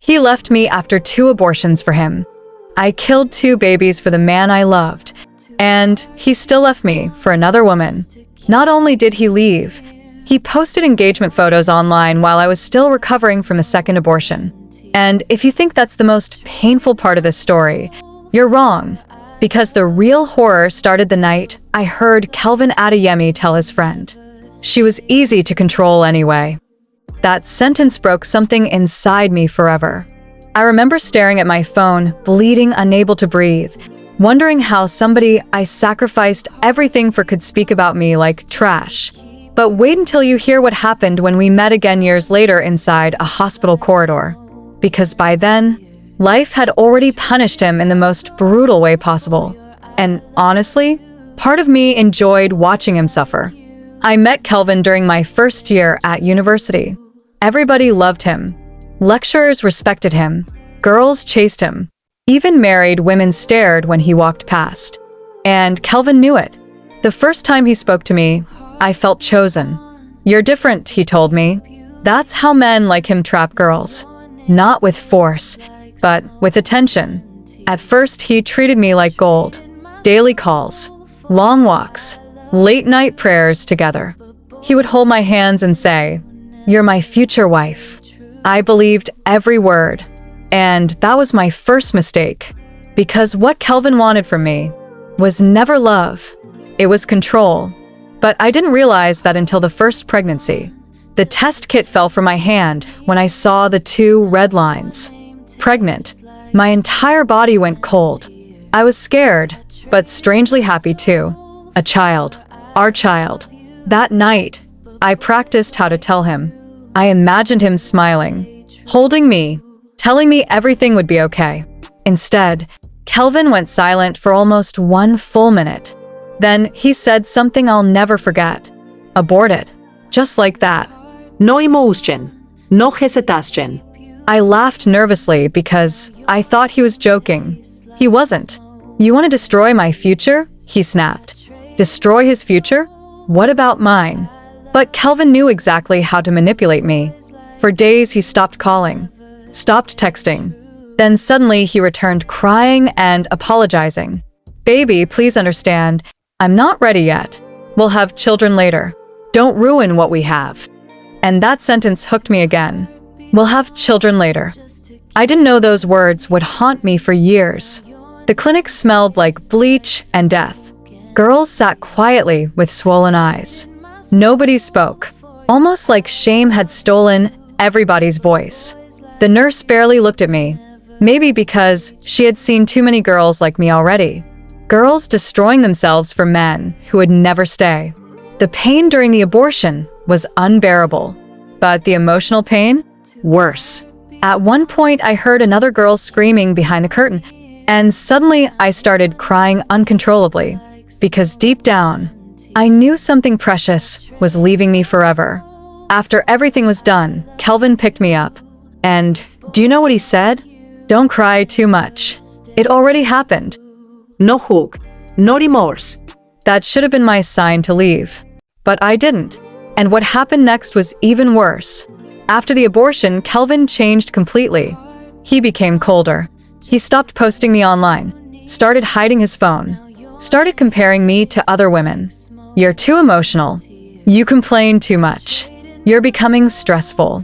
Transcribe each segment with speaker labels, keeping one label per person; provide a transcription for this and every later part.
Speaker 1: He left me after 2 abortions for him. I killed 2 babies for the man I loved, and he still left me for another woman. Not only did he leave, he posted engagement photos online while I was still recovering from a second abortion. And if you think that's the most painful part of this story, you're wrong, because the real horror started the night I heard Kelvin Adeyemi tell his friend, "She was easy to control anyway." That sentence broke something inside me forever. I remember staring at my phone, bleeding, unable to breathe, wondering how somebody I sacrificed everything for could speak about me like trash. But wait until you hear what happened when we met again years later inside a hospital corridor. Because by then, life had already punished him in the most brutal way possible. And honestly, part of me enjoyed watching him suffer. I met Kelvin during my first year at university. Everybody loved him. Lecturers respected him. Girls chased him. Even married women stared when he walked past. And Kelvin knew it. The first time he spoke to me, I felt chosen. "You're different," he told me. That's how men like him trap girls. Not with force, but with attention. At first, he treated me like gold. Daily calls, long walks, late-night prayers together. He would hold my hands and say, "You're my future wife." I believed every word. And that was my first mistake. Because what Kelvin wanted from me was never love. It was control. But I didn't realize that until the first pregnancy. The test kit fell from my hand when I saw the 2 red lines. Pregnant. My entire body went cold. I was scared, but strangely happy too. A child. Our child. That night, I practiced how to tell him. I imagined him smiling, holding me, telling me everything would be okay. Instead, Kelvin went silent for almost 1 full minute. Then he said something I'll never forget. Aborted. Just like that.
Speaker 2: No emotion. No hesitation.
Speaker 1: I laughed nervously because I thought he was joking. He wasn't. "You want to destroy my future?" he snapped. Destroy his future? What about mine? But Kelvin knew exactly how to manipulate me. For days he stopped calling, stopped texting. Then suddenly he returned crying and apologizing. "Baby, please understand, I'm not ready yet. We'll have children later. Don't ruin what we have." And that sentence hooked me again. "We'll have children later." I didn't know those words would haunt me for years. The clinic smelled like bleach and death. Girls sat quietly with swollen eyes. Nobody spoke, almost like shame had stolen everybody's voice. The nurse barely looked at me, maybe because she had seen too many girls like me already. Girls destroying themselves for men who would never stay. The pain during the abortion was unbearable, but the emotional pain, worse. At one point, I heard another girl screaming behind the curtain, and suddenly I started crying uncontrollably, because deep down, I knew something precious was leaving me forever. After everything was done, Kelvin picked me up, and do you know what he said? "Don't cry too much. It already happened."
Speaker 2: No hook. No remorse.
Speaker 1: That should have been my sign to leave. But I didn't. And what happened next was even worse. After the abortion, Kelvin changed completely. He became colder. He stopped posting me online, started hiding his phone, started comparing me to other women. "You're too emotional. You complain too much. You're becoming stressful."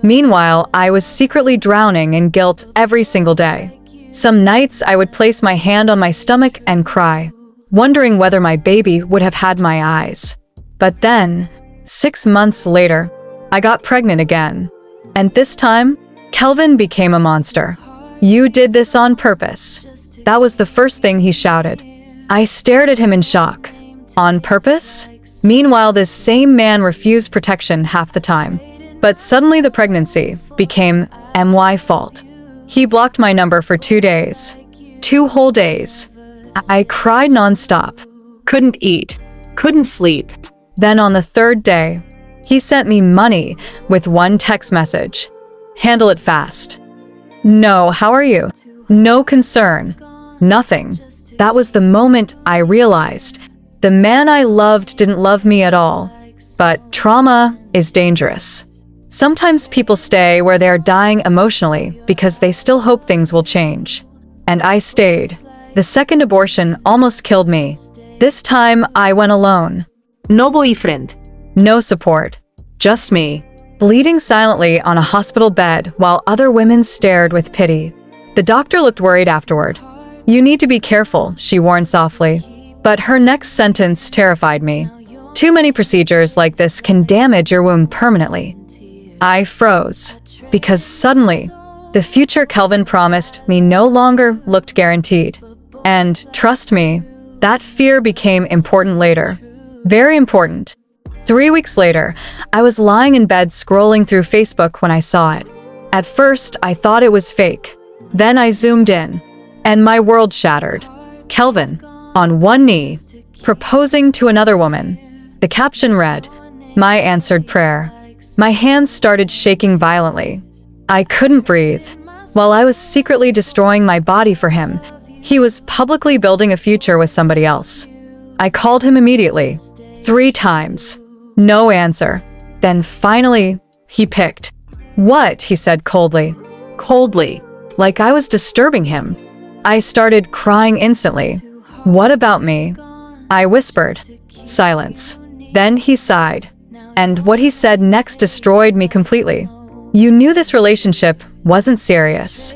Speaker 1: Meanwhile, I was secretly drowning in guilt every single day. Some nights I would place my hand on my stomach and cry, wondering whether my baby would have had my eyes. But then, 6 months later, I got pregnant again. And this time, Kelvin became a monster. "You did this on purpose." That was the first thing he shouted. I stared at him in shock. On purpose? Meanwhile, this same man refused protection half the time. But suddenly the pregnancy became my fault. He blocked my number for 2 days. 2 whole days. I cried nonstop. Couldn't eat. Couldn't sleep. Then on the 3rd day, he sent me money with 1 text message. "Handle it fast." No, how are you? No concern. Nothing. That was the moment I realized the man I loved didn't love me at all. But trauma is dangerous. Sometimes people stay where they are dying emotionally because they still hope things will change. And I stayed. The second abortion almost killed me. This time, I went alone.
Speaker 2: No boyfriend.
Speaker 1: No support. Just me, bleeding silently on a hospital bed while other women stared with pity. The doctor looked worried afterward. "You need to be careful," she warned softly. But her next sentence terrified me. "Too many procedures like this can damage your womb permanently." I froze, because suddenly, the future Kelvin promised me no longer looked guaranteed. And trust me, that fear became important later. Very important. 3 weeks later, I was lying in bed scrolling through Facebook when I saw it. At first, I thought it was fake. Then I zoomed in, and my world shattered. Kelvin, on one knee, proposing to another woman. The caption read, "My answered prayer." My hands started shaking violently. I couldn't breathe. While I was secretly destroying my body for him, he was publicly building a future with somebody else. I called him immediately, 3 times. No answer. Then finally, he picked. "What?" he said coldly. Coldly, like I was disturbing him. I started crying instantly. "What about me?" I whispered. Silence. Then he sighed. And what he said next destroyed me completely. "You knew this relationship wasn't serious."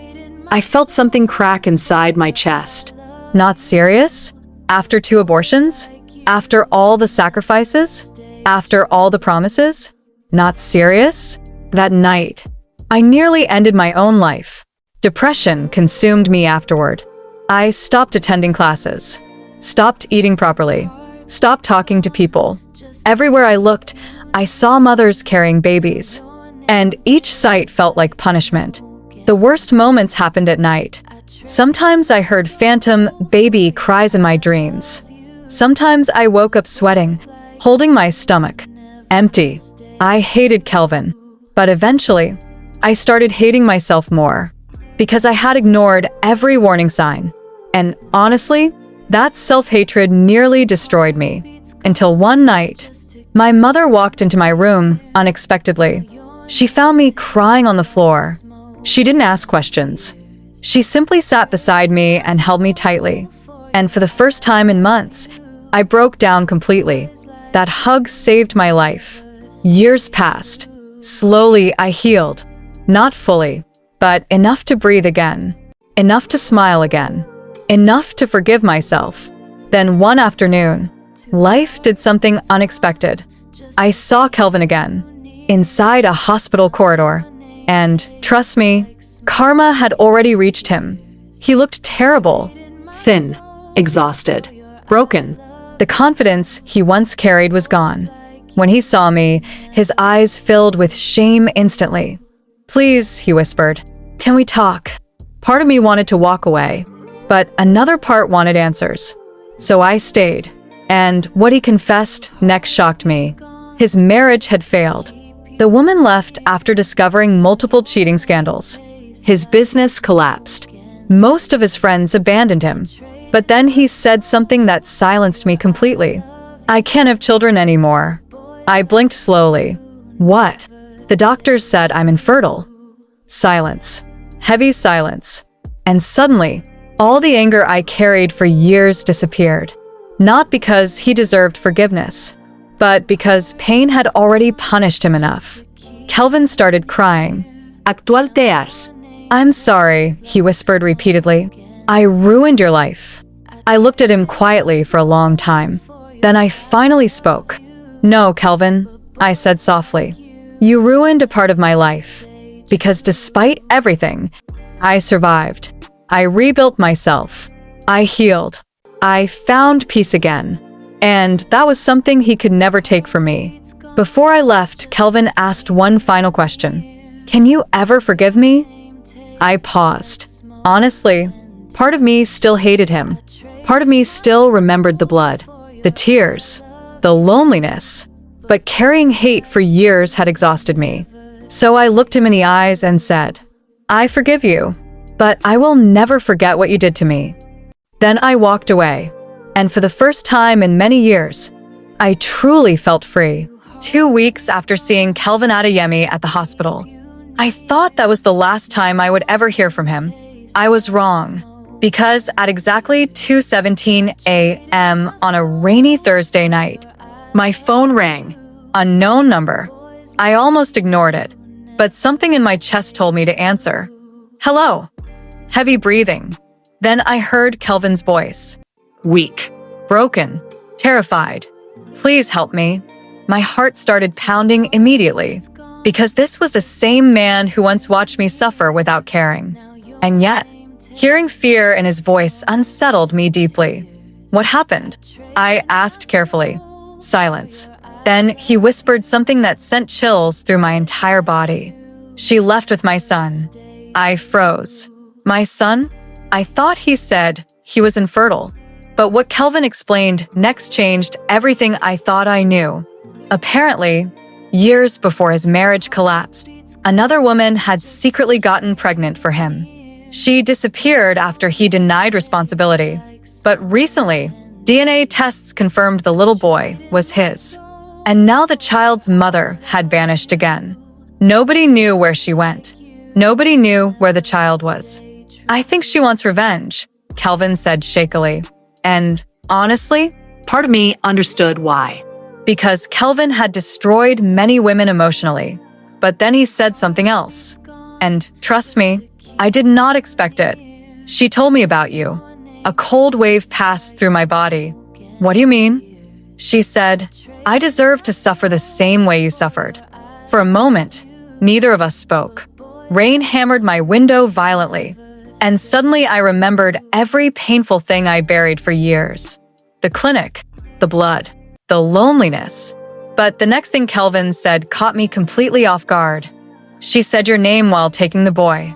Speaker 2: I felt something crack inside my chest.
Speaker 1: Not serious? After 2 abortions? After all the sacrifices? After all the promises? Not serious? That night, I nearly ended my own life. Depression consumed me afterward. I stopped attending classes, stopped eating properly, stopped talking to people. Everywhere I looked, I saw mothers carrying babies, and each sight felt like punishment. The worst moments happened at night. Sometimes I heard phantom baby cries in my dreams. Sometimes I woke up sweating, holding my stomach, empty. I hated Kelvin, but eventually, I started hating myself more, because I had ignored every warning sign. And honestly, that self-hatred nearly destroyed me. Until one night, my mother walked into my room unexpectedly. She found me crying on the floor. She didn't ask questions. She simply sat beside me and held me tightly. And for the first time in months, I broke down completely. That hug saved my life. Years passed. Slowly, I healed. Not fully, but enough to breathe again. Enough to smile again. Enough to forgive myself. Then one afternoon, life did something unexpected. I saw Kelvin again, inside a hospital corridor. And, trust me, karma had already reached him. He looked terrible.
Speaker 2: Thin, exhausted, broken.
Speaker 1: The confidence he once carried was gone. When he saw me, his eyes filled with shame instantly. "Please," he whispered, "can we talk?" Part of me wanted to walk away, but another part wanted answers. So I stayed. And what he confessed next shocked me. His marriage had failed. The woman left after discovering multiple cheating scandals.
Speaker 2: His business collapsed.
Speaker 1: Most of his friends abandoned him. But then he said something that silenced me completely. "I can't have children anymore." I blinked slowly. "What?" "The doctors said I'm infertile." Silence. Heavy silence. And suddenly, all the anger I carried for years disappeared. Not because he deserved forgiveness, but because pain had already punished him enough. Kelvin started crying.
Speaker 2: Actual tears.
Speaker 1: "I'm sorry," he whispered repeatedly. "I ruined your life." I looked at him quietly for a long time. Then I finally spoke. "No, Kelvin," I said softly. "You ruined a part of my life. Because despite everything, I survived. I rebuilt myself. I healed. I found peace again. And that was something he could never take from me." Before I left, Kelvin asked one final question. "Can you ever forgive me?" I paused. Honestly, part of me still hated him. Part of me still remembered the blood, the tears, the loneliness. But carrying hate for years had exhausted me. So I looked him in the eyes and said, "I forgive you, but I will never forget what you did to me." Then I walked away. And for the first time in many years, I truly felt free. 2 weeks after seeing Kelvin Adeyemi at the hospital. I thought that was the last time I would ever hear from him. I was wrong, because at exactly 2:17 a.m. on a rainy Thursday night,
Speaker 2: My phone rang.
Speaker 1: unknown number. I almost ignored it, but something in my chest told me to answer. Hello. Heavy breathing. Then I heard Kelvin's voice.
Speaker 2: Weak.
Speaker 1: Broken. Terrified. Please help me. My heart started pounding immediately, because this was the same man who once watched me suffer without caring. And yet, hearing fear in his voice unsettled me deeply. What happened? I asked carefully. Silence. Then he whispered something that sent chills through my entire body. She left with my son. I froze. My son? I thought he said he was infertile. But what Kelvin explained next changed everything I thought I knew. Apparently, years before his marriage collapsed, another woman had secretly gotten pregnant for him. She disappeared after he denied responsibility. But recently, DNA tests confirmed the little boy was his. And now the child's mother had vanished again. Nobody knew where she went. Nobody knew where the child was. I think she wants revenge, Kelvin said shakily. And honestly,
Speaker 2: Part of me understood why.
Speaker 1: because Kelvin had destroyed many women emotionally. But then he said something else. And trust me, I did not expect it. She told me about you. A cold wave passed through my body. What do you mean? She said, I deserve to suffer the same way you suffered. For a moment, neither of us spoke. Rain hammered my window violently. And suddenly I remembered every painful thing I buried for years. The clinic, the blood, the loneliness. But the next thing Kelvin said caught me completely off guard. She said your name while taking the boy.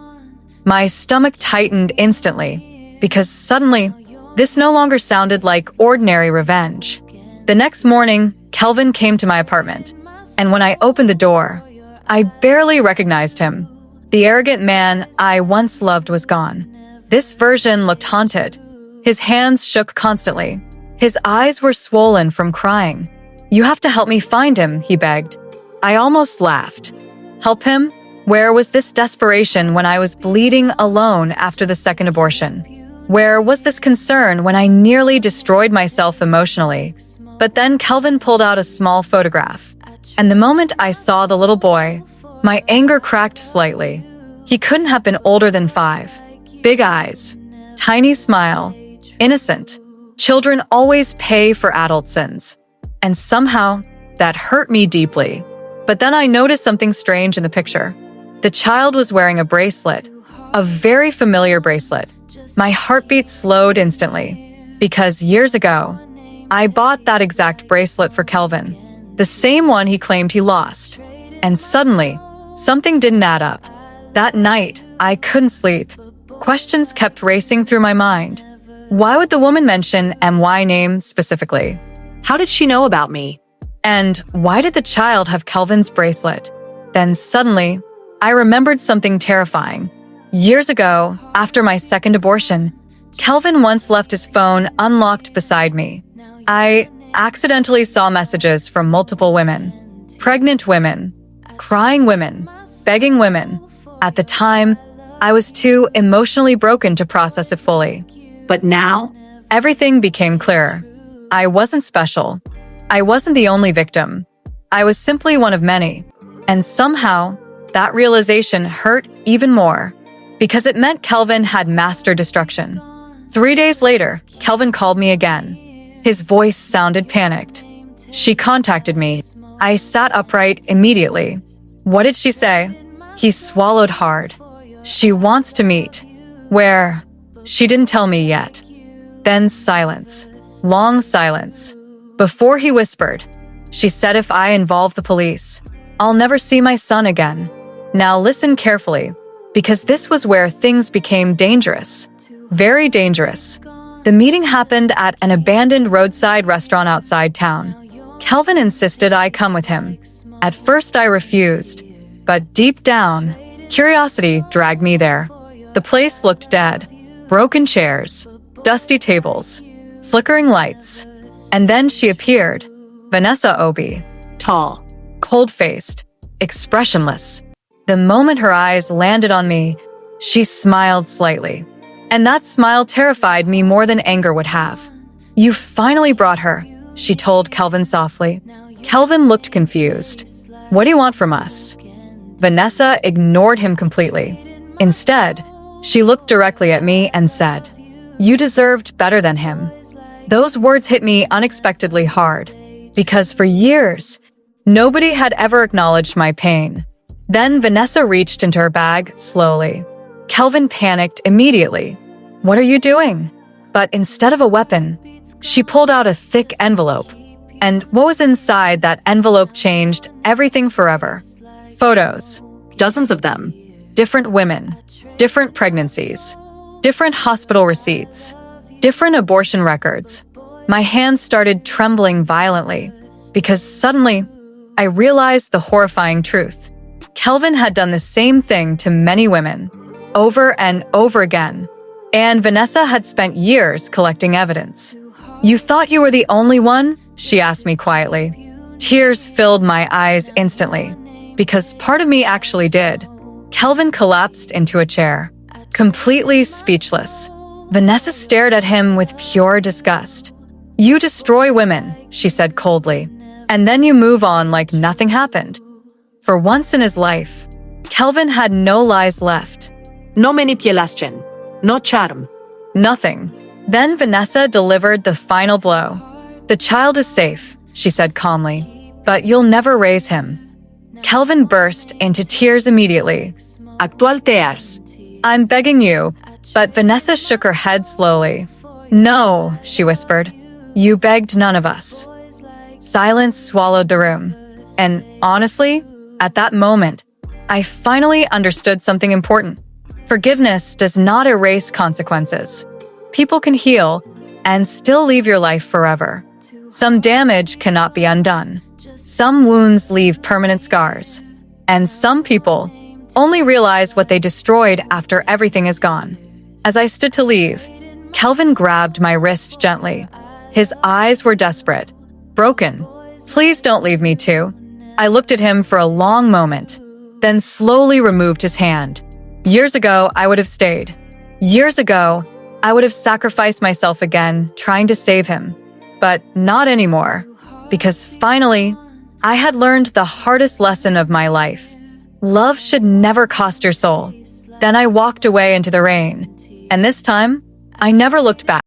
Speaker 1: My stomach tightened instantly, because suddenly, this no longer sounded like ordinary revenge. The next morning, Kelvin came to my apartment, and when I opened the door, I barely recognized him. The arrogant man I once loved was gone. This version looked haunted. His hands shook constantly. His eyes were swollen from crying. You have to help me find him, he begged. I almost laughed. Help him? Where was this desperation when I was bleeding alone after the second abortion? Where was this concern when I nearly destroyed myself emotionally? But then Kelvin pulled out a small photograph. And the moment I saw the little boy, my anger cracked slightly. He couldn't have been older than 5. Big eyes, tiny smile, innocent. Children always pay for adult sins. And somehow, that hurt me deeply. But then I noticed something strange in the picture. The child was wearing a bracelet, a very familiar bracelet. My heartbeat slowed instantly, because years ago, I bought that exact bracelet for Kelvin, the same one he claimed he lost. And suddenly, something didn't add up. That night, I couldn't sleep. Questions kept racing through my mind. Why would the woman mention MY name specifically?
Speaker 2: How did she know about me?
Speaker 1: And why did the child have Kelvin's bracelet? Then suddenly, I remembered something terrifying. Years ago, after my second abortion, Kelvin once left his phone unlocked beside me. I accidentally saw messages from multiple women. Pregnant women, crying women, begging women. At the time, I was too emotionally broken to process it fully.
Speaker 2: But now,
Speaker 1: Everything became clearer. I wasn't special. I wasn't the only victim. I was simply one of many. And somehow, that realization hurt even more, because it meant Kelvin had mastered destruction. 3 days later, Kelvin called me again. His voice sounded panicked. She contacted me. I sat upright immediately. What did she say? He swallowed hard. She wants to meet. Where? She didn't tell me yet. Then silence. Long silence. Before he whispered, she said if I involve the police, I'll never see my son again. Now listen carefully, because this was where things became dangerous. Very dangerous. The meeting happened at an abandoned roadside restaurant outside town. Kelvin insisted I come with him. At first I refused, but deep down, curiosity dragged me there. The place looked dead. Broken chairs, dusty tables, flickering lights. And then she appeared, Vanessa Obi.
Speaker 2: tall,
Speaker 1: cold-faced, expressionless. The moment her eyes landed on me, she smiled slightly. And that smile terrified me more than anger would have. "You finally brought her," she told Kelvin softly. Kelvin looked confused. "What do you want from us?" Vanessa ignored him completely. Instead, she looked directly at me and said, "You deserved better than him." Those words hit me unexpectedly hard, because for years, nobody had ever acknowledged my pain. Then Vanessa reached into her bag slowly. Kelvin panicked immediately. "What are you doing?" But instead of a weapon, she pulled out a thick envelope. And what was inside that envelope changed everything forever. Photos.
Speaker 2: Dozens of them.
Speaker 1: Different women. Different pregnancies. Different hospital receipts. Different abortion records. My hands started trembling violently because suddenly I realized the horrifying truth. Kelvin had done the same thing to many women, over and over again, and Vanessa had spent years collecting evidence. "You thought you were the only one?" she asked me quietly. Tears filled my eyes instantly, because part of me actually did. Kelvin collapsed into a chair, completely speechless. Vanessa stared at him with pure disgust. "You destroy women," she said coldly, "and then you move on like nothing happened." For once in his life, Kelvin had no lies left.
Speaker 2: No manipulation. No charm.
Speaker 1: Nothing. Then Vanessa delivered the final blow. "The child is safe," she said calmly, "but you'll never raise him." Kelvin burst into tears immediately.
Speaker 2: Actual tears.
Speaker 1: "I'm begging you," but Vanessa shook her head slowly. "No," she whispered. "You begged none of us." Silence swallowed the room. And honestly, at that moment, I finally understood something important. Forgiveness does not erase consequences. People can heal and still leave your life forever. Some damage cannot be undone. Some wounds leave permanent scars. And some people only realize what they destroyed after everything is gone. As I stood to leave, Kelvin grabbed my wrist gently. His eyes were desperate, broken. "Please don't leave me too." I looked at him for a long moment, then slowly removed his hand. Years ago, I would have stayed. Years ago, I would have sacrificed myself again, trying to save him. But not anymore, because finally, I had learned the hardest lesson of my life. Love should never cost your soul. Then I walked away into the rain, and this time, I never looked back.